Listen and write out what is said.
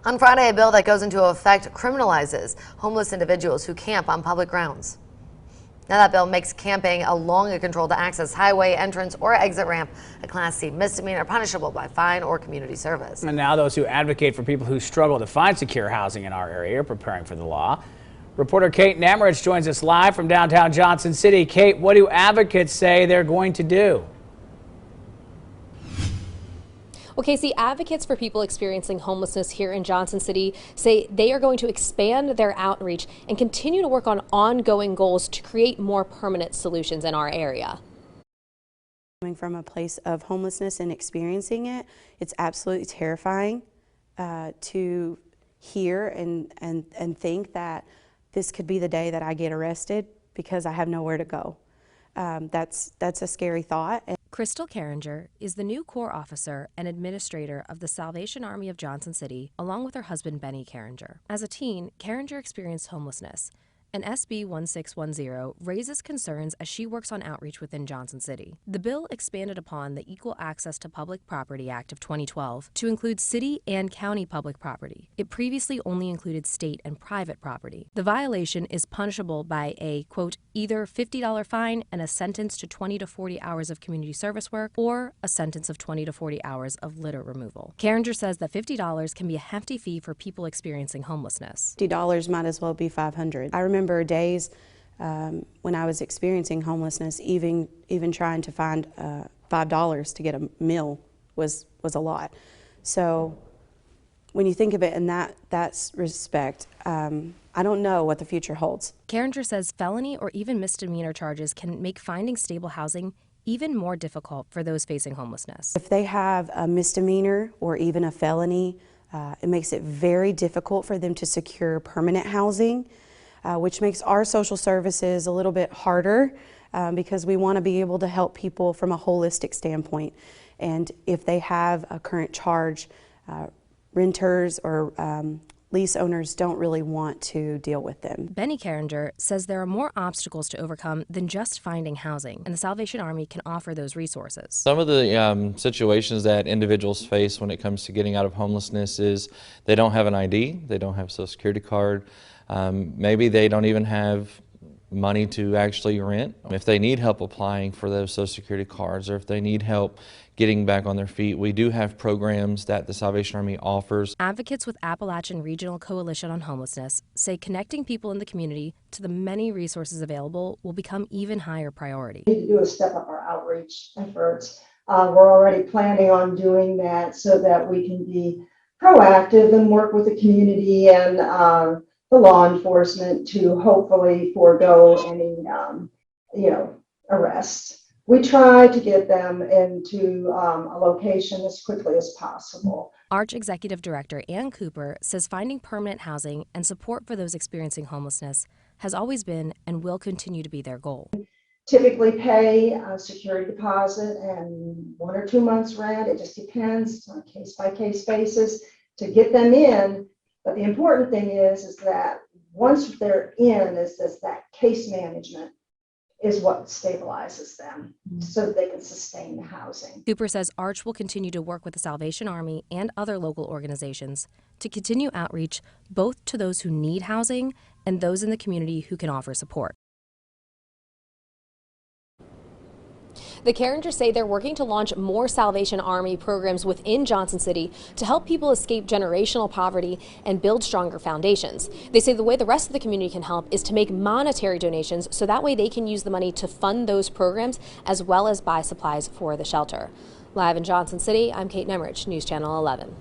On Friday, a bill that goes into effect criminalizes homeless individuals who camp on public grounds. Now, that bill makes camping along a controlled access highway, entrance, or exit ramp a Class C misdemeanor punishable by fine or community service. And now those who advocate for people who struggle to find secure housing in our area are preparing for the law. Reporter Kate Nemrich joins us live from downtown Johnson City. Kate, what do advocates say they're going to do? Well, Casey, advocates for people experiencing homelessness here in Johnson City say they are going to expand their outreach and continue to work on ongoing goals to create more permanent solutions in our area. Coming from a place of homelessness and experiencing it, it's absolutely terrifying to hear and think that this could be the day that I get arrested because I have nowhere to go. That's a scary thought. Crystal Carringer is the new Corps officer and administrator of the Salvation Army of Johnson City, along with her husband, Benny Carringer. As a teen, Carringer experienced homelessness, and SB 1610 raises concerns as she works on outreach within Johnson City. The bill expanded upon the Equal Access to Public Property Act of 2012 to include city and county public property. It previously only included state and private property. The violation is punishable by a, quote, either $50 fine and a sentence to 20 to 40 hours of community service work, or a sentence of 20 to 40 hours of litter removal. Carringer says that $50 can be a hefty fee for people experiencing homelessness. $50 might as well be $500. I remember days when I was experiencing homelessness, even trying to find $5 to get a meal was a lot. So when you think of it in that respect, I don't know what the future holds. Carringer says felony or even misdemeanor charges can make finding stable housing even more difficult for those facing homelessness. If they have a misdemeanor or even a felony, it makes it very difficult for them to secure permanent housing, which makes our social services a little bit harder because we want to be able to help people from a holistic standpoint. And if they have a current charge, renters or lease owners don't really want to deal with them. Benny Carringer says there are more obstacles to overcome than just finding housing, and the Salvation Army can offer those resources. Some of the situations that individuals face when it comes to getting out of homelessness is they don't have an ID, they don't have a Social Security card, maybe they don't even have money to actually rent. If they need help applying for those Social Security cards, or if they need help getting back on their feet, we do have programs that the Salvation Army offers. Advocates with Appalachian Regional Coalition on Homelessness say connecting people in the community to the many resources available will become even higher priority. We need to do is step up our outreach efforts. We're already planning on doing that so that we can be proactive and work with the community and the law enforcement to hopefully forego any, arrests. We try to get them into a location as quickly as possible. Arch Executive Director Ann Cooper says finding permanent housing and support for those experiencing homelessness has always been and will continue to be their goal. Typically pay a security deposit and 1 or 2 months rent. It just depends on a case-by-case basis to get them in. But the important thing is that once they're in, is that case management is what stabilizes them so that they can sustain the housing. Cooper says Arch will continue to work with the Salvation Army and other local organizations to continue outreach both to those who need housing and those in the community who can offer support. The Carringers say they're working to launch more Salvation Army programs within Johnson City to help people escape generational poverty and build stronger foundations. They say the way the rest of the community can help is to make monetary donations so that way they can use the money to fund those programs as well as buy supplies for the shelter. Live in Johnson City, I'm Kate Nemrich, News Channel 11.